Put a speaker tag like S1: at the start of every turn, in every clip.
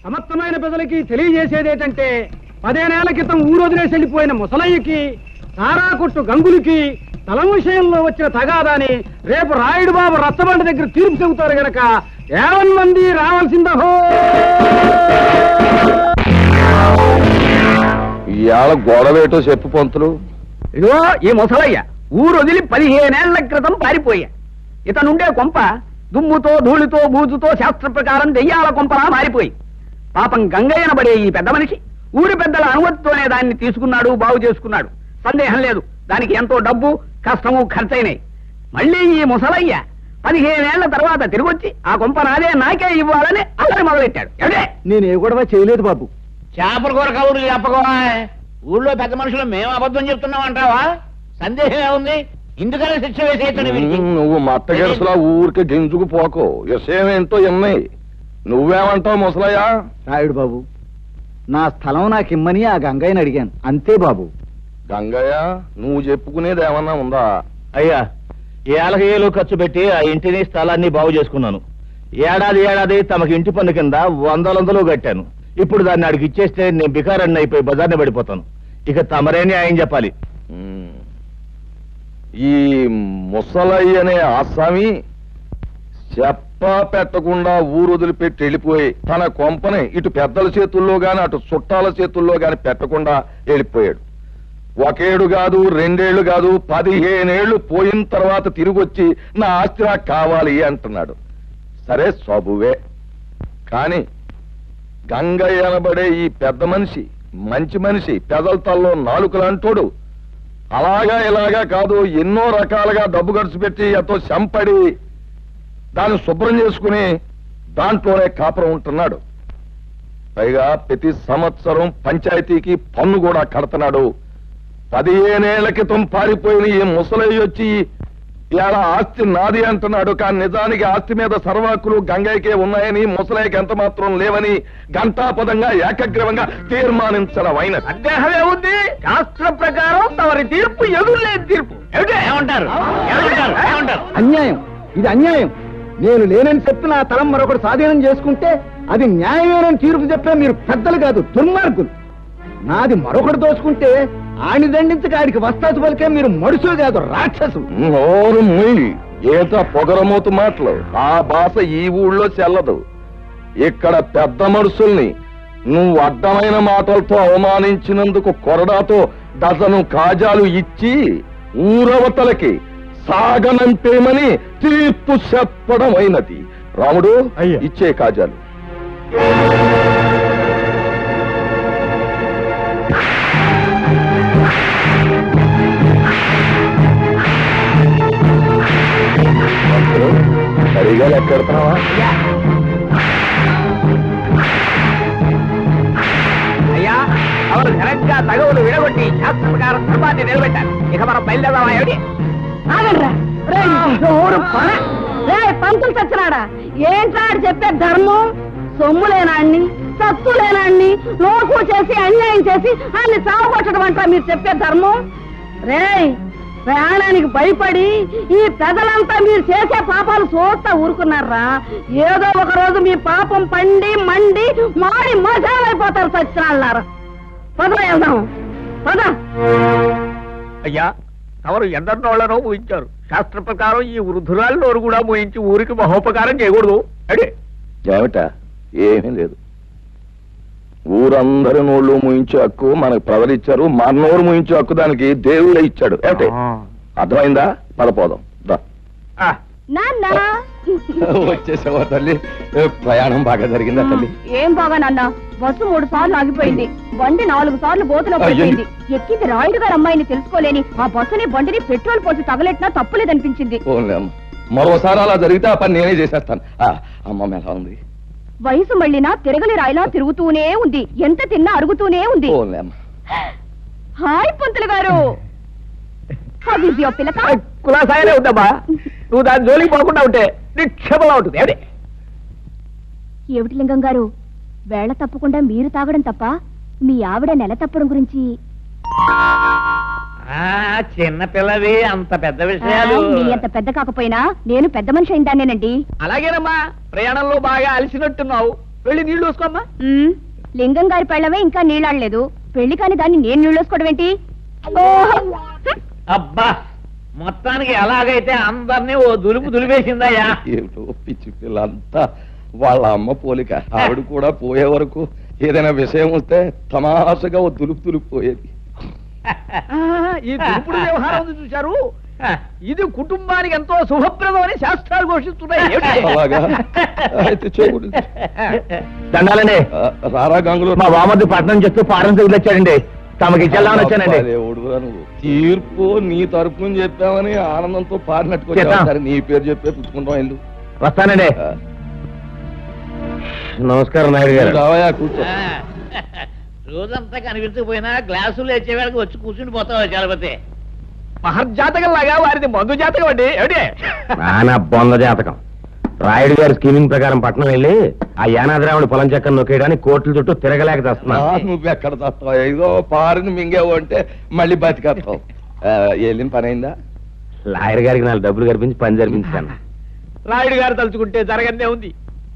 S1: సమర్థమైన ప్రజలకి తెలియజేసేది ఏంటంటే 15 ఏళ్ల క్రితం ఊరు వదిలేసి వెళ్ళిపోయిన ముసలయ్యకి సారా కొట్టు గంగులకి తల విషయంలో వచ్చిన తగాదాని రేపు రాయుడు బాబు రచ్చబండ దగ్గర తీర్పు చెబుతారు గనక 50 మంది రావాల్సిందహో.
S2: ఇవాళ గొడవేటో చెప్పు పంతులు.
S3: ఇదిగో ఈ ముసలయ్య ఊరు వదిలి 15 ఏళ్ల క్రితం పారిపోయా. ఇతనుండే కొంప దుమ్ముతో ధూళితో బూజుతో శాస్త్ర ప్రకారం దెయ్యాల కొంపలా మారిపోయి పాపం గంగయ్యనబడే ఈ పెద్ద మనిషి ఊరి పెద్దల అనుమతితోనే దాన్ని తీసుకున్నాడు, బాగు చేసుకున్నాడు. సందేహం లేదు, దానికి ఎంతో డబ్బు కష్టము ఖర్చయినాయి. మళ్ళీ ఈ ముసలయ్య 15 ఏళ్ల తర్వాత తిరిగొచ్చి ఆ కొంప నాదే నాకే ఇవ్వాలని అల్లరి మొదలెట్టాడు. ఎవడే
S1: నేనే గొడవ చేయలేదు బాబు.
S4: చేపల కూర కబుర్లు చెప్పకోవా. ఊళ్ళో పెద్ద మనుషులు మేము అబద్ధం చెప్తున్నాం అంటావా? సందేహం ఏముంది? ఇందుకనే శిక్ష వేసేస్తాడు.
S2: నువ్వు మట్ట గెలుసులా ఊరికి గింజుకుపోకు. విషయమేంటో ఎన్నాయి. నువ్వేమంటావు ముసలయ్యా?
S1: రాయుడు బాబు, నా స్థలం నాకిమ్మని ఆ గంగయ్యని అడిగాను, అంతే బాబు.
S2: గంగయ్య, నువ్వు చెప్పుకునేది ఏమన్నా ఉందా?
S5: అయ్యా, ఏళ్ళకి ఏళ్ళు ఖర్చు పెట్టి ఆ ఇంటిని స్థలాన్ని బాగు చేసుకున్నాను. ఏడాది తమకి ఇంటి పన్ను కింద 100 కట్టాను. ఇప్పుడు దాన్ని అడిగి ఇచ్చేస్తే నేను బికారాన్ని అయిపోయి బజార్ని పడిపోతాను. ఇక తమరే న్యాయం చెప్పాలి.
S2: ఈ ముసలయ్య అనే ఆసామి చెప్పా పెట్టకుండా ఊరు వదిలిపెట్టి వెళ్ళిపోయి తన కొంపని ఇటు పెద్దల చేతుల్లో గాని అటు చుట్టాల చేతుల్లో గాని పెట్టకుండా వెళ్ళిపోయాడు. 1 ఏడు కాదు, 2 ఏళ్లు కాదు, 15 ఏళ్లు పోయిన తర్వాత తిరిగొచ్చి నా ఆస్తి నాకు కావాలి అంటున్నాడు. సరే సబువే. కాని గంగయ్య అనబడే ఈ పెద్ద మనిషి మంచి మనిషి, పెదల తల్లో నాలుకలంటోడు. అలాగా ఇలాగా కాదు, ఎన్నో రకాలుగా డబ్బు ఖర్చు పెట్టి ఎంతో చంపడి దాన్ని శుభ్రం చేసుకుని దాంట్లోనే కాపురం ఉంటున్నాడు. పైగా ప్రతి సంవత్సరం పంచాయతీకి పన్ను కూడా కడుతున్నాడు. 15 ఏళ్ల క్రితం పారిపోయిన ఈ ముసలయ్య వచ్చి ఇవాళ ఆస్తి నాది అంటున్నాడు. కానీ నిజానికి ఆస్తి మీద సర్వాకులు గంగయ్యకే ఉన్నాయని, ముసలయ్యకి ఎంత మాత్రం లేవని ఘంటాపదంగా ఏకగ్రీవంగా తీర్మానించడం అయినది.
S3: సందేహమే ఉంది. శాస్త్ర ప్రకారం తమరి తీర్పు ఎదురులేని తీర్పు.
S4: ఏమంటారు?
S1: అన్యాయం, ఇది అన్యాయం. నేను లేనని చెప్పి నా తలం మరొకటి స్వాధీనం చేసుకుంటే అది న్యాయమేనని తీర్పు చెప్పే మీరు పెద్దలు కాదు, దుర్మార్గులు. నాది మరొకటి దోచుకుంటే ఆని దండించక ఆడికి వస్తాసు పలికే మీరు మనుషులు కాదు, రాక్షసులు.
S2: నోరు మూయి. ఏట పొగరమూతు మాటలు. ఆ భాష ఈ ఊళ్ళో చెల్లదు. ఇక్కడ పెద్ద మనుషుల్ని నువ్వు అడ్డమైన మాటలతో అవమానించినందుకు కొరడాతో డజను కాజాలు ఇచ్చి ఊరవతలకి సాగనంపేమని తీర్పు చెప్పడమైనది. రాముడు, ఇచ్చే కాజాలు. సరిగా లెక్కెడుతున్నావా?
S3: అయ్యా, అవరు ఘనంగా తగవులు విడగొట్టి శాస్త్ర ప్రకారం ధర్మాన్ని నిలబెట్టారు. ఇక మనం బయలుదేరదామా? ఏమిటి?
S6: పంతులు చచ్చినాడా? ఏంటాడు చెప్పే ధర్మం? సొమ్ము లేనాన్ని, సత్తు లేనాన్ని లోకు చేసి అన్యాయం చేసి అన్ని చావగొట్టడం అంటా మీరు చెప్పే ధర్మం? రేయ్, ప్రాణానికి భయపడి ఈ పెదలంతా మీరు చేసే పాపాలు చూస్తా ఊరుకున్నారా? ఏదో ఒక రోజు మీ పాపం పండి మండి మాడి మజాలైపోతారు సచ్చినాళ్ళారా. పద వెళ్దాం, పద.
S3: అయ్యా, తమరు ఎందరినోళ్లనో ఊహించారు. శాస్త్ర ప్రకారం ఈ వృద్ధురాలు కూడా మోయించి ఊరికి మహోపకారం చేయకూడదు. అడే
S2: ఏమిటా? ఏమీ లేదు. ఊరందరి నోళ్ళు ముయించే హక్కు మనకు ప్రవలిచ్చారు. మన నోరు ముయించే హక్కు దానికి దేవుడే ఇచ్చాడు. ఏమిటి? అర్థమైందా? పదపోదాం. వచ్చేసావా తల్లి? ప్రయాణం బాగా జరిగిందా తల్లి?
S6: ఏం బాగా నాన్న, బస్సు 3 సార్లు ఆగిపోయింది. బండి 4 సార్లు బోతులో పడిపోయింది. ఎక్కింది రాయుడు గారు అమ్మాయిని తెలుసుకోలేని ఆ బస్సుని బండిని పెట్రోల్ పోసి తగలెట్టినా తప్పులేదనిపించింది.
S2: మరోసారి అలా జరిగితే ఆ పని నేనే చేసేస్తాను. అమ్మ ఎలా ఉంది?
S6: వయసు మళ్ళినా తిరగలి రాయిలా తిరుగుతూనే ఉంది. ఎంత తిన్నా అరుగుతూనే ఉంది. హాయ్ పంతులు గారు.
S3: కులాసాయనే ఉందమ్మా. నువ్వు దాని జోలికి పోకుండా ఉంటే నిక్షేపంగా ఉంటుంది. ఏమిటి?
S6: ఏమిటి లింగం గారు, వేళ తప్పకుండా మీరు తాగడం తప్ప మీ ఆవిడ నెల తప్పడం గురించి?
S4: చిన్న పిల్లవి, అంత పెద్ద విషయాలు.
S6: అంత పెద్ద కాకపోయినా నేను పెద్ద మనిషి అయిందానేనండి.
S3: అలాగేనమ్మా, ప్రయాణంలో బాగా అలసినట్టున్నావు. వెళ్ళి నీళ్లు వేసుకోమ్మా.
S6: లింగం గారి పెళ్ళవే ఇంకా నీళ్ళాడలేదు, పెళ్లి కాని దాన్ని నేను నీళ్ళోసుకోవడం ఏంటి?
S4: అబ్బా, మొత్తానికి ఎలాగైతే అందరినీ ఓ దులుపు దులిపేసిందయ్యా.
S2: ఏమిటో పిచ్చి పిల్లంతా వాళ్ళ అమ్మ పోలిక. ఆవిడ కూడా పోయే వరకు ఏదైనా విషయం వస్తే తమాషగా ఓ దులుపు పోయేది.
S3: ఈ దురుపుడు వ్యవహారం ఉంది చూశారు, ఇది కుటుంబానికి ఎంతో శుభప్రదం అని శాస్త్రాలు ఘోషిస్తున్నాయి.
S2: అలాగా అయితే చేయకూడదు.
S5: దండాలండి.
S2: రారా గంగులు,
S5: మా వామద్దు పట్నం చేస్తూ పారం తగిలొచ్చాడండి. తమకి ఇచ్చేద్దామని వచ్చానండి.
S2: నువ్వు తీర్పు నీ తరపున చెప్పామని ఆనందంతో పారినట్టుకు సరే నీ పేరు చెప్పే పుచ్చుకుంటాం. ఇల్లు
S5: వస్తానండి. నమస్కారం నాయుడు గారు.
S2: రావయా, కూర్చో.
S4: రోజంతా కనిపించకపోయినా గ్లాసులు వచ్చేవాళ్ళకి వచ్చి కూర్చుని పోతావు చలపతి.
S3: మహర్జాతకం లాగా వారిది మందు జాతకం అండి. ఏమిటి
S5: నానా బొంద జాతకం. రాయుడు గారి స్కీమింగ్ ప్రకారం పట్నం వెళ్ళి ఆ యానాద్రాముడి పొలం చెక్కను నొక్కేయడానికి కోట్ల చుట్టూ తిరగలేక చేస్తున్నా.
S2: నువ్వు ఎక్కడ చేస్తావు? ఏదో పారిని మింగేవు అంటే మళ్ళీ బతికేస్తావు. వెళ్ళిన పని అయిందా?
S5: లాయర్ గారికి 4 డబ్బులు కనిపించి పని జరిపించాను.
S3: రాయుడు గారు తలుచుకుంటే జరగనే ఉంది.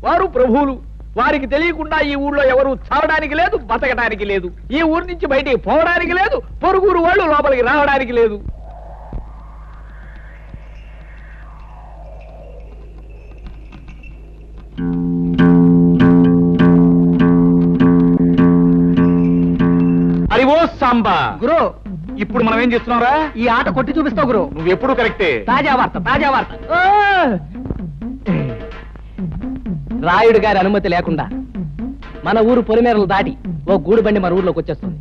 S3: వారు ప్రభువులు, వారికి తెలియకుండా ఈ ఊళ్ళో ఎవరు చావడానికి లేదు, బతకడానికి లేదు. ఈ ఊరి నుంచి బయటికి పోవడానికి లేదు, పొరుగురు వాళ్ళు లోపలికి రావడానికి లేదు.
S5: అరివో సాంబా.
S3: గురు,
S5: ఇప్పుడు మనం ఏం చేస్తున్నారా?
S3: ఈ ఆట కొట్టి చూపిస్తావు గురు.
S5: నువ్వు ఎప్పుడు కరెక్టే.
S3: తాజా వార్త, తాజా వార్త. రాయుడు గారి అనుమతి లేకుండా మన ఊరు పొలిమేరలు దాటి ఓ గూడు బండి మన ఊర్లోకి వచ్చేస్తుంది.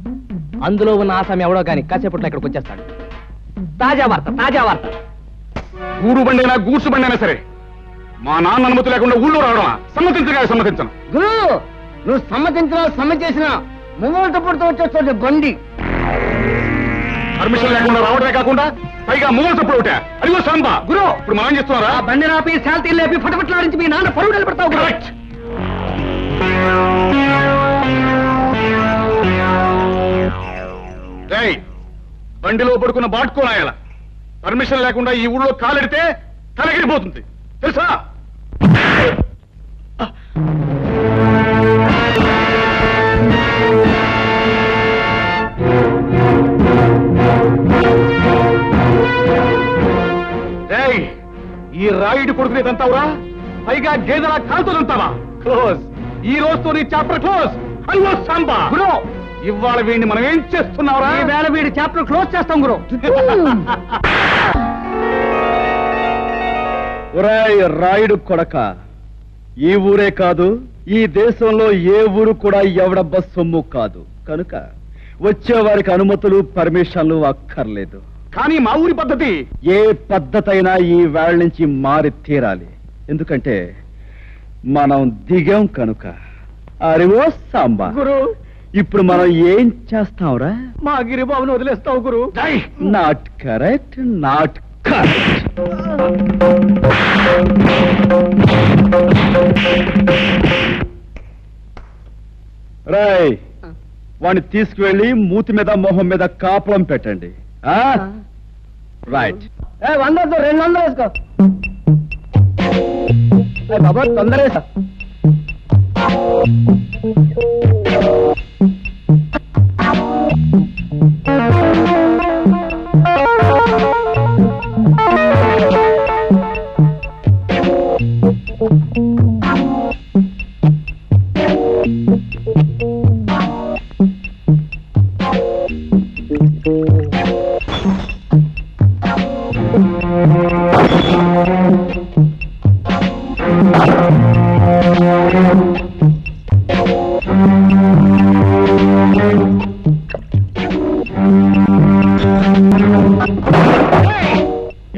S3: అందులో ఉన్న ఆసామి ఎవడో కానీ కాసేపట్లో ఇక్కడికి వచ్చేస్తాడు. తాజా వార్త, తాజా వార్త.
S5: గూడు బండైనా గూడ్సు బండైనా సరే మా నాన్న అనుమతి లేకుండా ఊళ్ళో రావడమా? సమ్మతించను.
S1: గురు, నువ్వు సమ్మతించినా సమ్మతించినా ముంగోట పుడుతూ వచ్చేస్తుంది బండి.
S5: పర్మిషన్ లేకుండా రావడమే కాకుండా పైగా మూగలు తప్పుడు ఒకటే. అదిగో సాంబా.
S3: గురు,
S5: ఇప్పుడు మనం ఏం చేస్తున్నారా?
S3: ఆ బండి రాపి శాల్తీ లేపి ఫటఫట్లాడించి మీ నాన్న పరువు నిలబెడతావు.
S5: కరెక్ట్. బండిలో పడుకున్న బాటుకోనాయాల పర్మిషన్ లేకుండా ఈ ఊళ్ళో కాలెడితే తలగిరిపోతుంది తెలుసా? ఈ రాయుడు కొడుకునే తంతావురా? పైగా గేదెల కాలుతోనంతావా? క్లోజ్. ఈ రోజుతో నీ చాప్టర్ క్లోజ్. అయ్యో సాంబా. గురు, ఇవాళ వీడిని మనం ఏం చేస్తున్నావురా?
S3: ఈ వేళ వీడి చాప్టర్ క్లోజ్ చేస్తాం గురు.
S1: ఒరేయ్ రాయుడు కొడక, ఈ ఊరే కాదు, ఈ దేశంలో ఏ ఊరు కూడా ఎవడబ్బ సొమ్ము కాదు. కనుక వచ్చేవారికి అనుమతులు పర్మిషన్లు అక్కర్లేదు.
S5: కానీ మా ఊరి పద్ధతి
S1: ఏ పద్ధతి అయినా ఈ వేళ నుంచి మారి తీరాలి. ఎందుకంటే మనం దిగాం కనుక. అరివో సాంబా.
S3: గురు,
S1: ఇప్పుడు మనం ఏం చేస్తాంరా?
S3: మా గిరిబాబును వదిలేస్తావు గురు.
S1: Not correct, not correct. Rai, వాడిని తీసుకువెళ్ళి మూతి మీద మొహం మీద కాపలం పెట్టండి. రైట్. 100 200 వేసుకో బాబా, తొందర.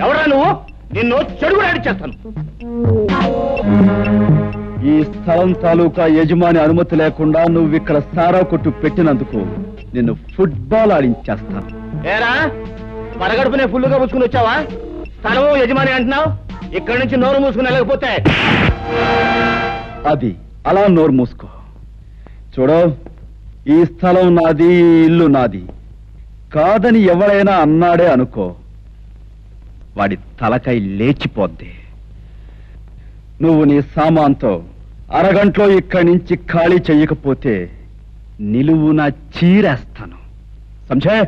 S5: ఎవరా నువ్వు? నిన్ను చెడుగుడు ఆడిచ్చేస్తాను.
S1: ఈ స్థలం తాలూకా యజమాని అనుమతి లేకుండా నువ్వు ఇక్కడ సారా కొట్టు పెట్టినందుకు నిన్ను ఫుట్బాల్ ఆడించేస్తాను.
S5: ఏరా, పడగడుపునే ఫుల్లుగా పుచ్చుకుని వచ్చావా? స్థలము యజమాని అంటున్నావు. ఇక్కడి నుంచి నోరు మూసుకుని వెళ్ళకపోతే
S1: అది అలా నోరు మూసుకో. చూడు, ఈ స్థలం నాది, ఈ ఇల్లు నాది కాదని ఎవరైనా అన్నాడే అనుకో, వాడి తలకాయ లేచిపోద్ది. నువ్వు నీ సామాన్తో అరగంటలో ఇక్కడి నుంచి ఖాళీ చెయ్యకపోతే నిలువున చీరేస్తాను. సంజయ్,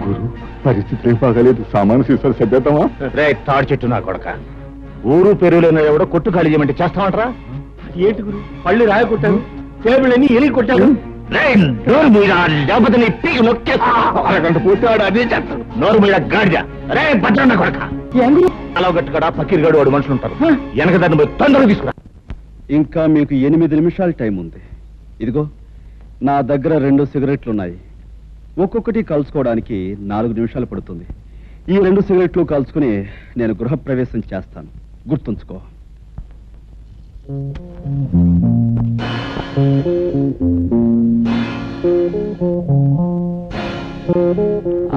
S2: గురు, పరిస్థితి ఏం బాగాలేదు. సామాను సీసాలు సర్దేద్దామా?
S5: రే తాడి చెట్టు నా కొడక, ఊరు పెరుగులేని ఎవడో కొట్టు ఖాళీ చేయమంటే చేస్తామంటారా?
S3: ఏంటి గురు, పళ్ళు రాయ కొట్టాను, టేబుల్ అన్ని ఎలిగి కొట్టాను.
S5: నోరు మీద లేకపోతే నీ పీకి నొక్కేస్తా.
S2: అరగంట పూర్తి వాడు అదే చేస్తాడు.
S5: నోరు మీద గాడిద. రే భద్రన్న కొడక, అలా గట్టుకడా పక్కీర్ గడు వాడు మనుషులు ఉంటారు. వెనక దాన్ని పోయి తొందరగా తీసుకురా.
S1: ఇంకా మీకు 8 నిమిషాల టైం ఉంది. ఇదిగో నా దగ్గర 2 సిగరెట్లున్నాయి. ఒక్కొక్కటి కలుసుకోవడానికి 4 నిమిషాలు పడుతుంది. ఈ 2 సిగరెట్లు కలుసుకుని నేను గృహప్రవేశం చేస్తాను. గుర్తుంచుకో.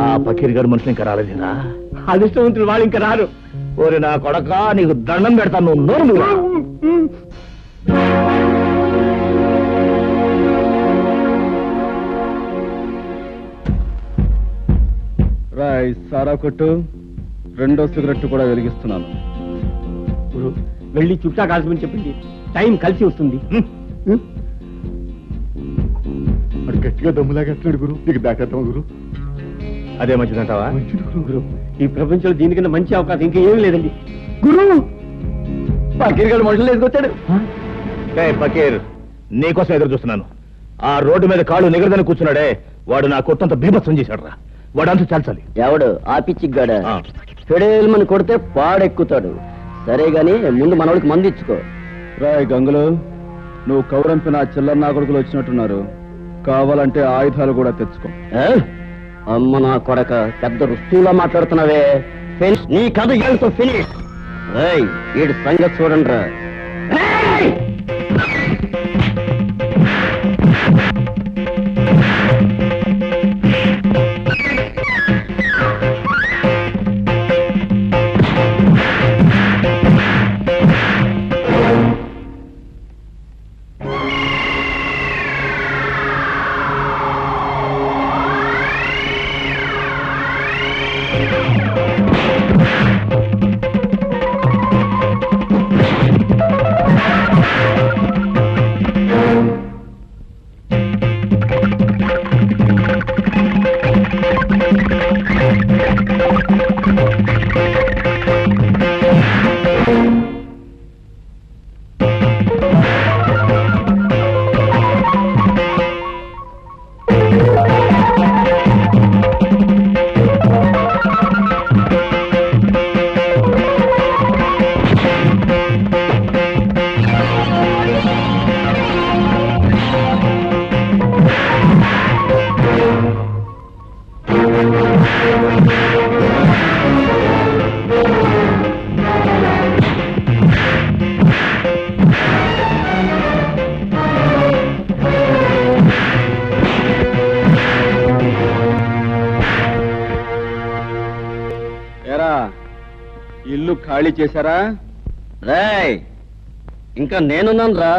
S5: ఆ పక్కీర్ గడు మనుషులు ఇంకా రాలేదురా.
S3: అదృష్టవంతులు వాళ్ళు ఇంకా రారు.
S5: ఓరి నా కొడక, నీకు దండం పెడతాను. నువ్వు నోరు మూయరా.
S1: రాయ్ సారా కొట్టు. 2వ సిగరెట్ కూడా వెలిగిస్తున్నాను.
S3: గురు, వెళ్ళి చుట్టా కాల్చమని చెప్పండి, టైం కలిసి వస్తుంది.
S2: వాడు గట్టిగా దమ్ములాగా ఎట్లాడు గురు. నీకు దాటేద్దాం గురు.
S5: అదే మంచిదంటావా?
S3: గురు, ఈ ప్రపంచంలో దీనికన్నా మంచి అవకాశం ఇంకా ఏమీ లేదండి. గురు, పకీర్ గారు మనుషులు ఎదుకొచ్చాడు.
S5: పకీర్, నీకోసం ఎదురు చూస్తున్నాను. ఆ రోడ్డు మీద కాళ్ళు నిగరదని కూర్చున్నాడే, వాడు నా కొట్టంత బీభత్సం చేశాడు రా. వాడంతా చాల్చాలి.
S7: ఎవడు ఆ పిచ్చిగాడ ఫెడేల్మని కొడితే పాడెక్కుతాడు. సరే గాని ముందు మనోడికి మందు ఇచ్చుకో.
S1: రాయ్ గంగులు, నువ్వు కౌరంపిన చిల్లర నా కొడుకులు వచ్చినట్టున్నారు. కావాలంటే ఆయుధాలు కూడా తెచ్చుకో.
S7: అమ్మ నా కొడక, పెద్ద రుస్తువులా మాట్లాడుతున్నావే. నీ కథ ఏళ్ళతో ఫినిష్. వీడి సంగతి చూడండి రా.
S1: ఇల్లు ఖాళీ చేశారా?
S7: రేయ్, ఇంకా నేనున్నాను రా.